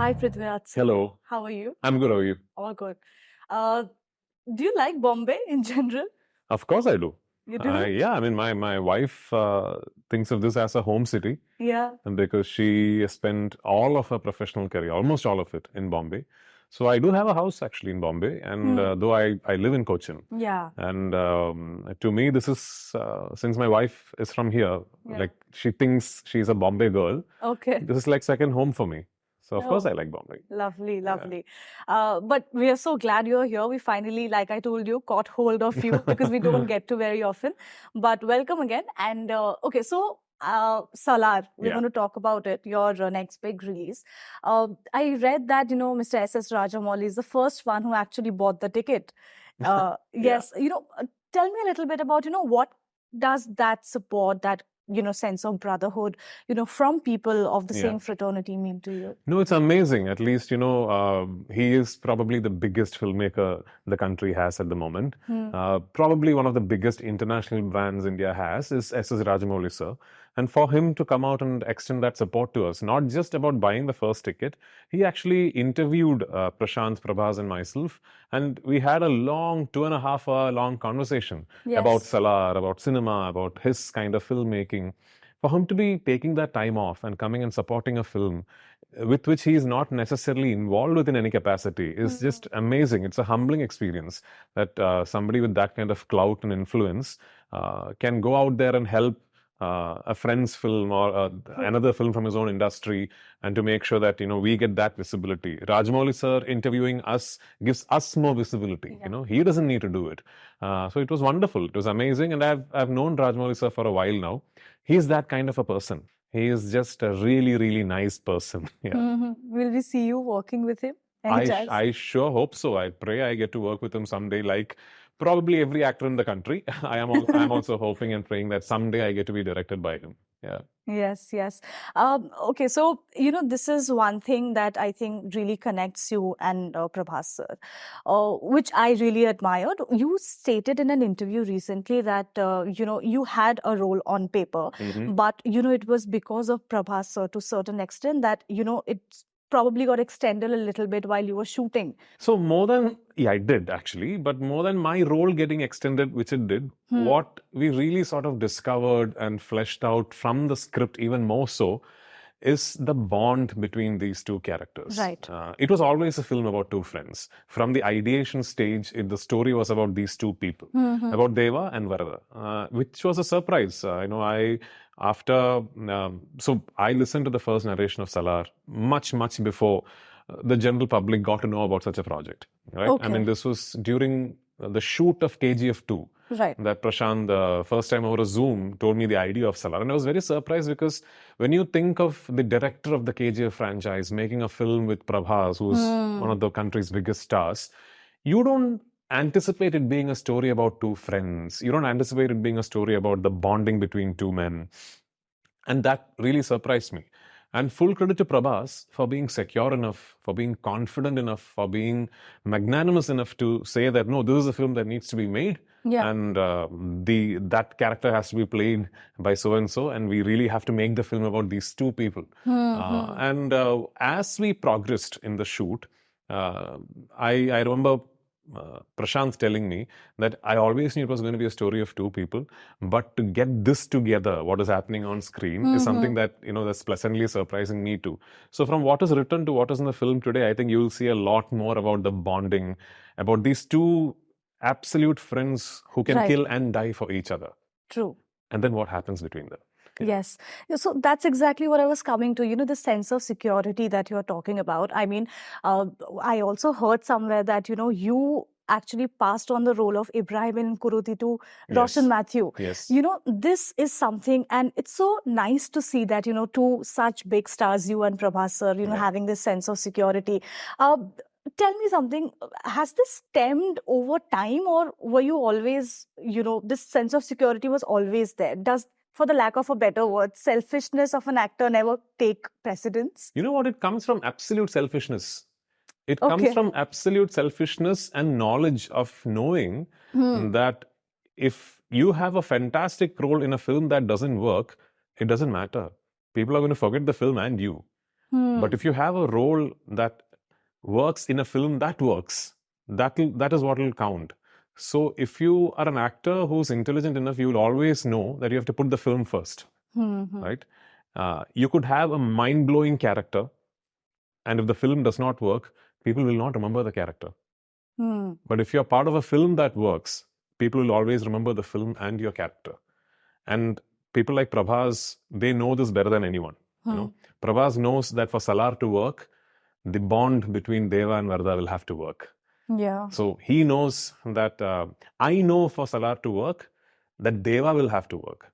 Hi, Prithviraj. Hello, How are you? I'm good. How are you? All good. Uh, do you like Bombay in general? Of course, I do. You do? Yeah, I mean, my wife thinks of this as a home city, Yeah. and because she spent all of her professional career, almost all of it, in Bombay. So I do have a house actually in Bombay, and though I live in Cochin, Yeah. and to me, this is since my wife is from here, Yeah. like she thinks she's a Bombay girl. Okay. This is like second home for me. So of course, Oh, I like Bombay. lovely, lovely. But we are so glad you're here. We finally, like I told you, caught hold of you because we don't get to very often. But welcome again. And okay, so Salaar, we're Yeah. going to talk about it, your next big release. I read that, Mr. S.S. Rajamouli is the first one who actually bought the ticket. Yes, tell me a little bit about, what does that support, that sense of brotherhood, from people of the Yeah. same fraternity mean to you? No, it's amazing. At least, he is probably the biggest filmmaker the country has at the moment. Probably one of the biggest international brands India has is S.S. Rajamouli, sir. And for him to come out and extend that support to us, not just about buying the first ticket, he actually interviewed Prashant, Prabhas, and myself. And we had a long 2.5 hour long conversation about Salaar, about cinema, about his kind of filmmaking. For him to be taking that time off and coming and supporting a film with which he is not necessarily involved with in any capacity is just amazing. It's a humbling experience that somebody with that kind of clout and influence can go out there and help a friend's film or another film from his own industry, and to make sure that we get that visibility. Rajamouli sir interviewing us gives us more visibility. He doesn't need to do it. So it was wonderful. It was amazing, and I've known Rajamouli sir for a while now. He's that kind of a person. He is just a really, really nice person. Yeah. Will we see you working with him? I sure hope so. I pray I get to work with him someday, like probably every actor in the country. I'm also hoping and praying that someday I get to be directed by him. Yeah. Yes, yes. Okay, so, this is one thing that I think really connects you and Prabhas sir, which I really admired. You stated in an interview recently that, you had a role on paper, but, it was because of Prabhas sir to a certain extent that, it's probably got extended a little bit while you were shooting. So more than, I did actually, but more than my role getting extended, which it did, what we really sort of discovered and fleshed out from the script even more so is the bond between these two characters. Right. It was always a film about two friends. From the ideation stage, the story was about these two people, about Deva and Varada, which was a surprise. So I listened to the first narration of Salaar much before the general public got to know about such a project. Right? Okay. I mean, this was during the shoot of KGF 2. Right. That Prashant, the first time over a Zoom, told me the idea of Salaar. And I was very surprised because when you think of the director of the KGF franchise making a film with Prabhas, who's one of the country's biggest stars, you don't anticipate it being a story about two friends. You don't anticipate it being a story about the bonding between two men. And that really surprised me. And full credit to Prabhas for being secure enough, for being confident enough, for being magnanimous enough to say that, no, this is a film that needs to be made. Yeah. And that character has to be played by so-and-so, and we really have to make the film about these two people. And as we progressed in the shoot, I remember Prashant telling me that I always knew it was going to be a story of two people, but to get this together, what is happening on screen, is something that, that's pleasantly surprising me too. So from what is written to what is in the film today, I think you will see a lot more about the bonding, about these two absolute friends who can kill and die for each other. True. And then what happens between them. Yes. So that's exactly what I was coming to, the sense of security that you're talking about. I mean, I also heard somewhere that, you actually passed on the role of Ibrahim in Kuruti to Roshan Mathew. Yes. This is something, and it's so nice to see that, two such big stars, you and Prabhas sir, having this sense of security. Tell me something, has this stemmed over time, or were you always, this sense of security was always there? Does, for the lack of a better word, selfishness of an actor never take precedence? You know what? It comes from absolute selfishness. It comes from absolute selfishness and knowledge of knowing that if you have a fantastic role in a film that doesn't work, it doesn't matter. People are going to forget the film and you. But if you have a role that works in a film that works, that is what will count. So if you are an actor who's intelligent enough, you will always know that you have to put the film first, right? You could have a mind-blowing character, and if the film does not work, people will not remember the character. But if you're part of a film that works, people will always remember the film and your character. And people like Prabhas, they know this better than anyone. You know? Prabhas knows that for Salaar to work, the bond between Deva and Varda will have to work. Yeah. So he knows that I know for Salaar to work, that Deva will have to work.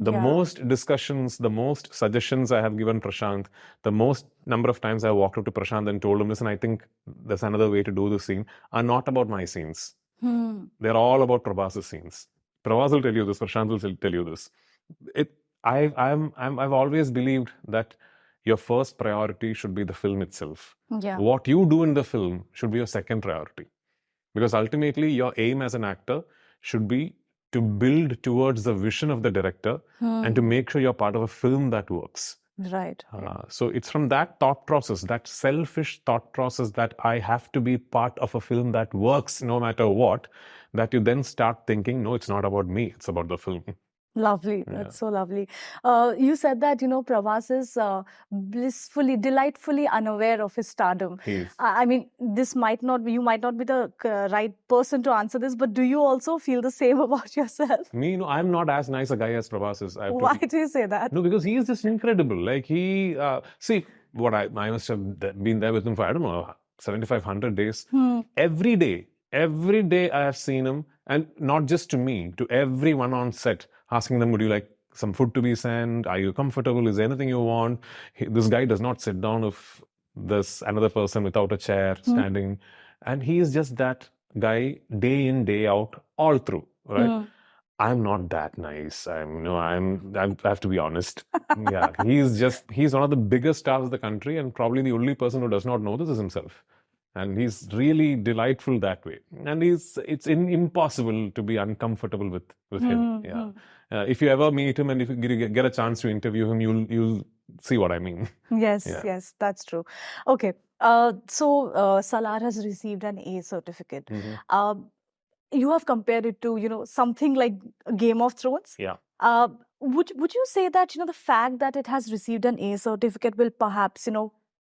The most discussions, the most suggestions I have given Prashant, the most number of times I walked up to Prashant and told him, listen, I think there's another way to do this scene, are not about my scenes. They're all about Prabhas' scenes. Prabhas will tell you this, Prashant will tell you this. I've always believed that your first priority should be the film itself. Yeah. What you do in the film should be your second priority. Because ultimately, your aim as an actor should be to build towards the vision of the director and to make sure you're part of a film that works. Right. So it's from that thought process, that selfish thought process that I have to be part of a film that works no matter what, that you then start thinking, no, it's not about me, it's about the film. Lovely. That's so lovely. You said that, Prabhas is blissfully, delightfully unaware of his stardom. I mean, you might not be the right person to answer this, but do you also feel the same about yourself? Me, no, I'm not as nice a guy as Prabhas is. Why do you say that? No, because he is just incredible. Like see, what I must have been there with him for, I don't know, 7,500 days. Every day I have seen him, and not just to me, to everyone on set, asking them, would you like some food to be sent? Are you comfortable? Is there anything you want? This guy does not sit down if there's another person without a chair standing. And he is just that guy day in, day out, all through, right? I'm not that nice. I have to be honest. Yeah, he's one of the biggest stars of the country, and probably the only person who does not know this is himself. And he's really delightful that way. And it's impossible to be uncomfortable with him. Yeah. If you ever meet him and if you get a chance to interview him, you'll see what I mean. Yes, yes, that's true. Okay. So Salaar has received an A certificate. You have compared it to, something like Game of Thrones. Yeah. Would you say that, the fact that it has received an A certificate will perhaps,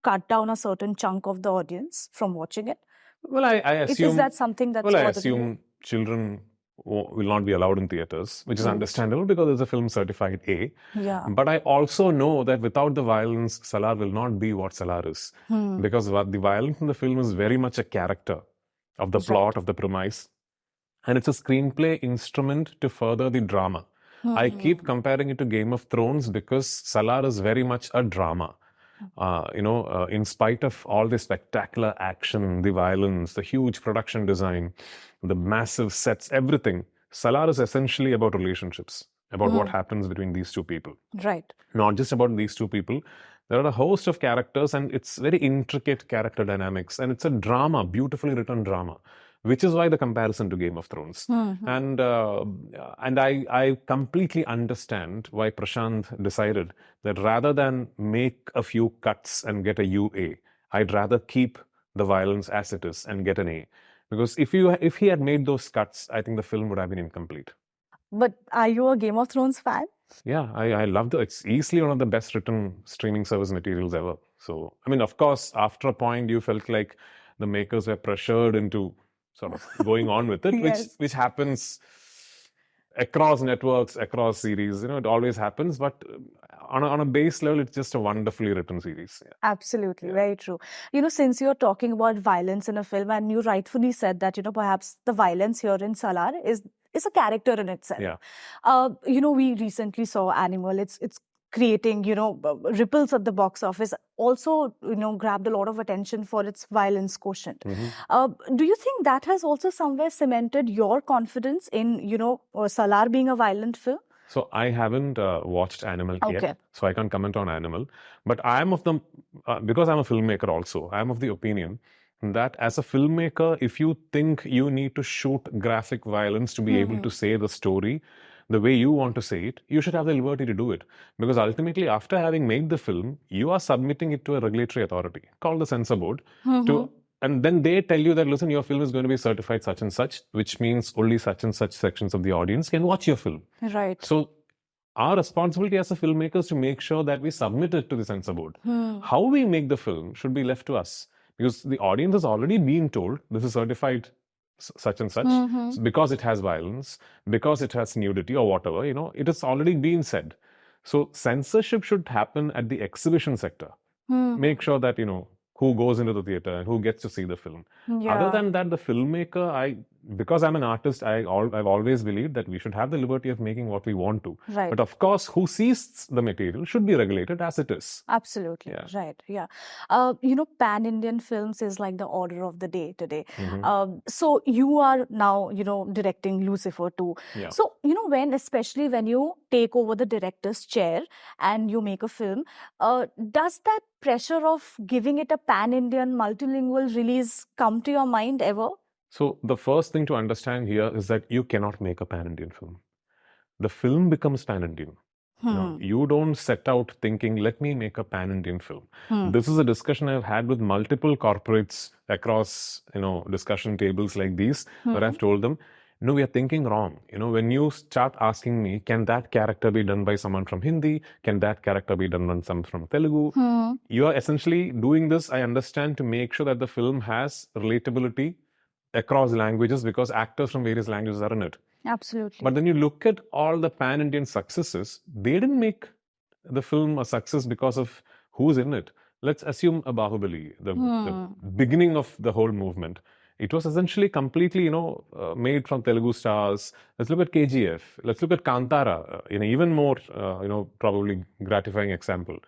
cut down a certain chunk of the audience from watching it? Well, I assume... Is that something that's... Well, I assume children will not be allowed in theaters, which is understandable because it's a film certified A. Yeah. But I also know that without the violence, Salaar will not be what Salaar is. Because the violence in the film is very much a character of the plot, of the premise. And it's a screenplay instrument to further the drama. I keep comparing it to Game of Thrones because Salaar is very much a drama. In spite of all the spectacular action, the violence, the huge production design, the massive sets, everything, Salaar is essentially about relationships, about what happens between these two people. Right. Not just about these two people. There are a host of characters, and it's very intricate character dynamics, and it's a drama, beautifully written drama, which is why the comparison to Game of Thrones. And I completely understand why Prashant decided that rather than make a few cuts and get a UA, I'd rather keep the violence as it is and get an A. Because if he had made those cuts, I think the film would have been incomplete. But are you a Game of Thrones fan? Yeah, I love it's easily one of the best written streaming service materials ever. So, I mean, of course, after a point, you felt like the makers were pressured into sort of going on with it, which happens across networks, across series. It always happens. But on a base level, it's just a wonderfully written series. Yeah. Absolutely, very true. Since you're talking about violence in a film, and you rightfully said that, perhaps the violence here in Salaar is a character in itself. Yeah. We recently saw Animal. It's creating, ripples at the box office, also, grabbed a lot of attention for its violence quotient. Do you think that has also somewhere cemented your confidence in, Salaar being a violent film? So I haven't watched Animal yet, so I can't comment on Animal. But I am because I'm a filmmaker also, I'm of the opinion that as a filmmaker, if you think you need to shoot graphic violence to be able to say the story, the way you want to say it, you should have the liberty to do it. Because ultimately, after having made the film, you are submitting it to a regulatory authority called the censor board. And then they tell you that, listen, your film is going to be certified such and such, which means only such and such sections of the audience can watch your film. Right. So our responsibility as a filmmaker is to make sure that we submit it to the censor board. How we make the film should be left to us, because the audience has already been told this is certified such and such, because it has violence, because it has nudity or whatever, it has already been said. So censorship should happen at the exhibition sector. Make sure that, who goes into the theater and who gets to see the film. Other than that, the filmmaker, because I'm an artist, I've always believed that we should have the liberty of making what we want to. Right. But of course, who sees the material should be regulated as it is. Absolutely. Yeah. Right. Yeah. Pan-Indian films is like the order of the day today. So you are now, directing Lucifer too. Yeah. So, especially when you take over the director's chair and you make a film, does that pressure of giving it a pan-Indian multilingual release come to your mind ever? So the first thing to understand here is that you cannot make a pan-Indian film. The film becomes pan-Indian. You don't set out thinking, let me make a pan-Indian film. This is a discussion I've had with multiple corporates across, discussion tables like these, where I've told them, no, we are thinking wrong. When you start asking me, can that character be done by someone from Hindi? Can that character be done by someone from Telugu? You are essentially doing this, I understand, to make sure that the film has relatability across languages, because actors from various languages are in it. Absolutely. But then you look at all the pan-Indian successes, they didn't make the film a success because of who's in it. Let's assume a Bahubali, the beginning of the whole movement. It was essentially completely, made from Telugu stars. Let's look at KGF. Let's look at Kantara, even more, probably gratifying example.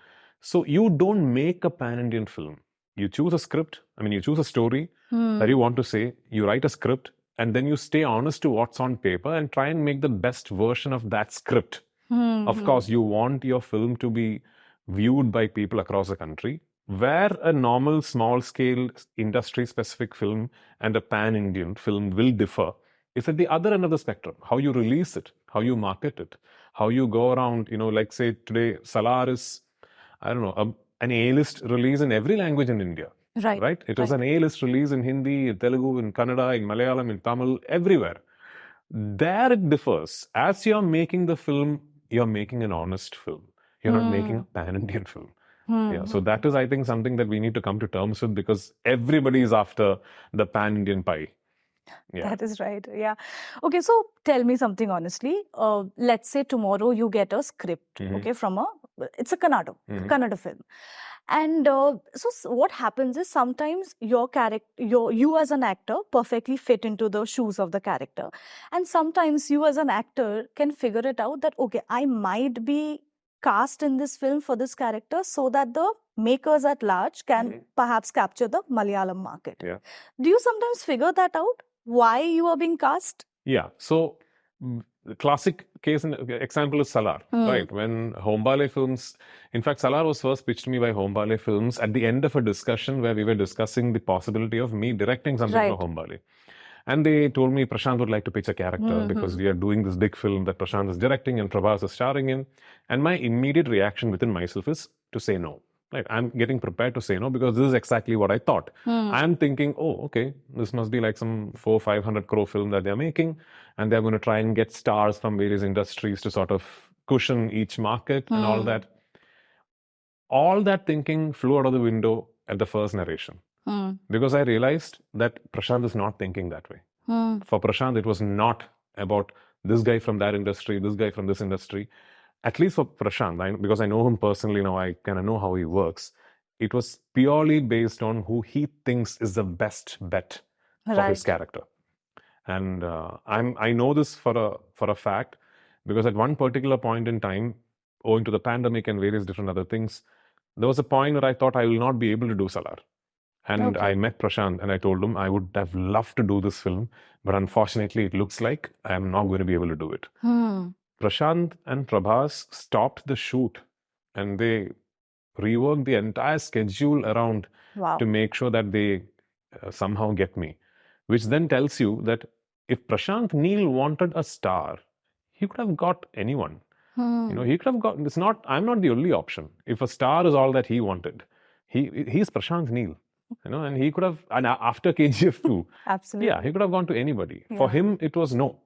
So you don't make a pan-Indian film. You choose a script. You choose a story that you want to say. You write a script, and then you stay honest to what's on paper and try and make the best version of that script. Of course, you want your film to be viewed by people across the country. Where a normal, small-scale, industry-specific film and a pan-Indian film will differ is at the other end of the spectrum. How you release it, how you market it, how you go around, like say today, Salaar is, an A-list release in every language in India. Right? It was an A-list release in Hindi, in Telugu, in Kannada, in Malayalam, in Tamil, everywhere. There it differs. As you're making the film, you're making an honest film. You're not making a pan-Indian film. Yeah, so that is, I think, something that we need to come to terms with, because everybody is after the pan-Indian pie. Yeah. That is right. Yeah. Okay, so tell me something honestly. Let's say tomorrow you get a script, okay, it's a Kannada film. And so what happens is sometimes your character, you as an actor perfectly fit into the shoes of the character. And sometimes you as an actor can figure it out that, okay, I might be cast in this film for this character so that the makers at large can perhaps capture the Malayalam market. Yeah. Do you sometimes figure that out? Why you are being cast? Yeah. So the classic case and example is Salaar, right? When Hombale Films, in fact, Salaar was first pitched to me by Hombale Films at the end of a discussion where we were discussing the possibility of me directing something for Hombale. And they told me Prashant would like to pitch a character because we are doing this big film that Prashant is directing and Prabhas is starring in. And my immediate reaction within myself is to say no. Right? I'm getting prepared to say no because this is exactly what I thought. I'm thinking, oh, okay, this must be like some 400-500 crore film that they're making. And they're going to try and get stars from various industries to sort of cushion each market and all that. All that thinking flew out of the window at the first narration. Because I realized that Prashant is not thinking that way. For Prashant, it was not about this guy from that industry, this guy from this industry. At least for Prashant, because I know him personally now, I kind of know how he works. It was purely based on who he thinks is the best bet for his character. And I know this for a fact, because at one particular point in time, owing to the pandemic and various different other things, there was a point where I thought I will not be able to do Salaar. And I met Prashant and I told him I would have loved to do this film, but unfortunately it looks like I'm not going to be able to do it. Prashant and Prabhas stopped the shoot and they reworked the entire schedule around to make sure that they somehow get me. Which then tells you that if Prashant Neel wanted a star, he could have got anyone. He could have got. It's not. I'm not the only option. If a star is all that he wanted, he's Prashant Neel. And he could have. And after KGF 2, Absolutely. yeah, he could have gone to anybody. For him, it was no.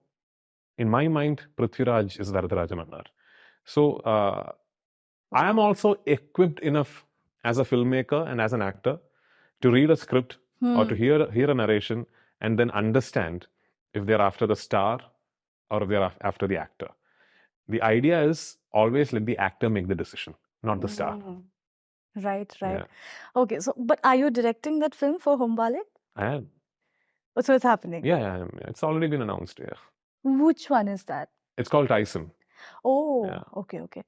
In my mind, Prithviraj is Varadaraja Mannar. So I am also equipped enough as a filmmaker and as an actor to read a script or to hear a narration and then understand if they're after the star or if they're after the actor. The idea is always let the actor make the decision, not the star. Right. Yeah. Okay, so but are you directing that film for Hombale? I am. So it's happening? Yeah, it's already been announced, yeah. Which one is that? It's called Tyson. Oh, Yeah. okay.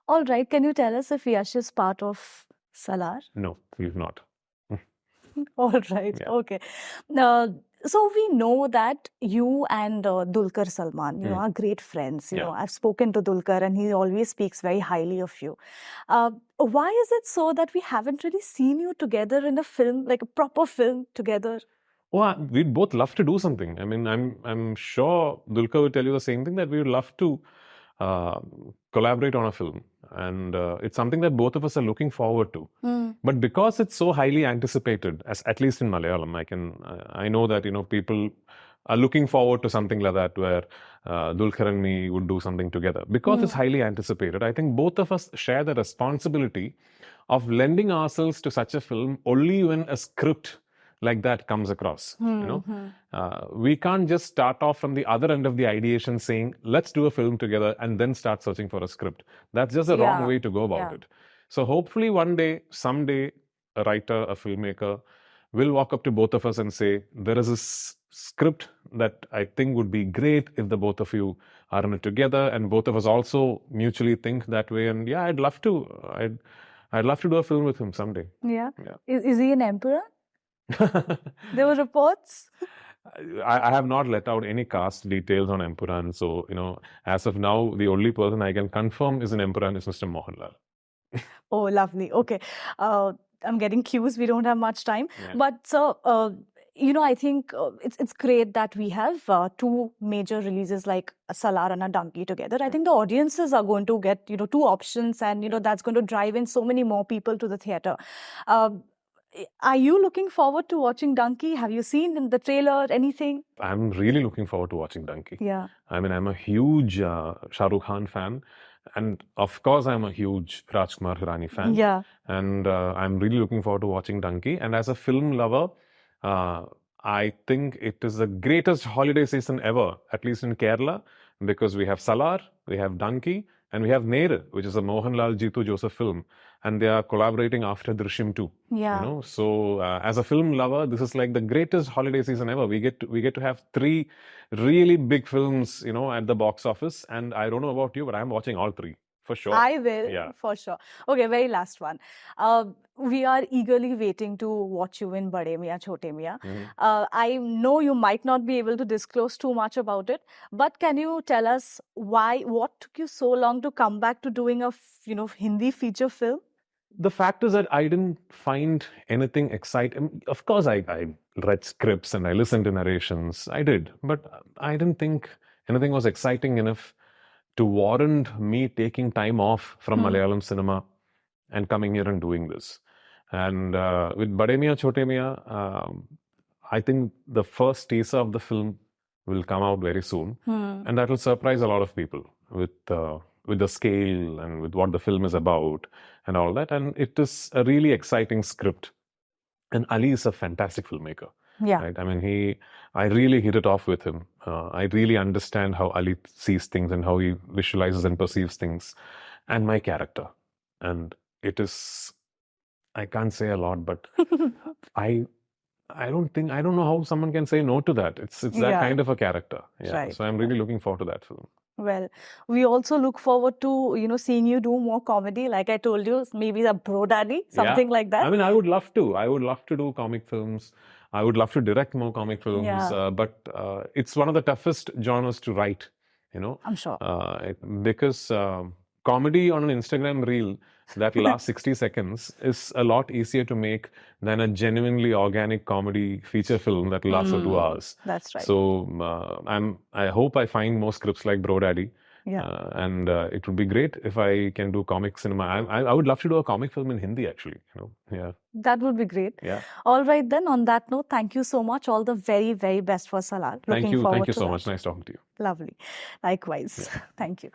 All right, can you tell us if Yash is part of Salaar? No, we've not. All right, Yeah. okay. So we know that you and Dulquer Salman, are great friends. Yeah. I've spoken to Dulquer and he always speaks very highly of you. Why is it so that we haven't really seen you together in a film, like a proper film together? Well, we'd both love to do something. I mean, I'm sure Dulquer would tell you the same thing, that we would love to collaborate on a film, and it's something that both of us are looking forward to. But because it's so highly anticipated, as at least in Malayalam, I know that people are looking forward to something like that, where Dulquer and me would do something together. Because it's highly anticipated, I think both of us share the responsibility of lending ourselves to such a film only when a script like that comes across. We can't just start off from the other end of the ideation saying, let's do a film together and then start searching for a script. That's just the wrong way to go about it. So hopefully one day, someday, a writer, a filmmaker will walk up to both of us and say, there is this script that I think would be great if the both of you are in it together, and both of us also mutually think that way. And yeah, I'd love to do a film with him someday. Yeah. Is he an emperor? There were reports. I have not let out any cast details on Empuran. So, as of now, the only person I can confirm is an Empuran is Mr. Mohanlal. Oh, lovely. Okay. I'm getting cues. We don't have much time. Yeah. But so, I think it's great that we have two major releases like Salaar and a Dunki together. I think the audiences are going to get, two options, and, that's going to drive in so many more people to the theatre. Are you looking forward to watching Dunki? Have you seen in the trailer anything? I'm really looking forward to watching Dunki. Yeah. I mean, I'm a huge Shah Rukh Khan fan. And of course, I'm a huge Rajkumar Hirani fan. Yeah. And I'm really looking forward to watching Dunki. And as a film lover, I think it is the greatest holiday season ever, at least in Kerala, because we have Salaar, we have Dunki, and we have Neru, which is a Mohanlal Jitu Joseph film. And they are collaborating after Drishyam 2. Yeah. So as a film lover, this is like the greatest holiday season ever. We get to have 3 really big films, at the box office. And I don't know about you, but I'm watching all 3 for sure. I will, for sure. Okay, very last one. We are eagerly waiting to watch you in Bade Miyan Chote Miyan. I know you might not be able to disclose too much about it, but can you tell us what took you so long to come back to doing a Hindi feature film? The fact is that I didn't find anything exciting. Of course, I read scripts and I listened to narrations. I did. But I didn't think anything was exciting enough to warrant me taking time off from Malayalam cinema and coming here and doing this. And with Bade Miyan Chote Miyan, I think the first teaser of the film will come out very soon. And that will surprise a lot of people with the scale and with what the film is about and all that. And it is a really exciting script. And Ali is a fantastic filmmaker. Yeah. Right? I mean, I really hit it off with him. I really understand how Ali sees things and how he visualizes and perceives things. And my character. And it is, I can't say a lot, but I don't know how someone can say no to that. It's that kind of a character. Yeah. Right. So I'm really looking forward to that film. Well, we also look forward to, seeing you do more comedy. Like I told you, maybe the Bro Daddy, something like that. I mean, I would love to. I would love to do comic films. I would love to direct more comic films. Yeah. But it's one of the toughest genres to write, I'm sure. Because comedy on an Instagram reel that lasts 60 seconds is a lot easier to make than a genuinely organic comedy feature film that lasts for 2 hours. That's right. So I hope I find more scripts like Bro Daddy. Yeah. And it would be great if I can do comic cinema. I would love to do a comic film in Hindi, actually. Yeah. That would be great. Yeah. All right, then, on that note, thank you so much. All the very, very best for Salaar. Thank Looking you. forward Thank you to so that. much. Nice talking to you. Lovely. Likewise. Thank you.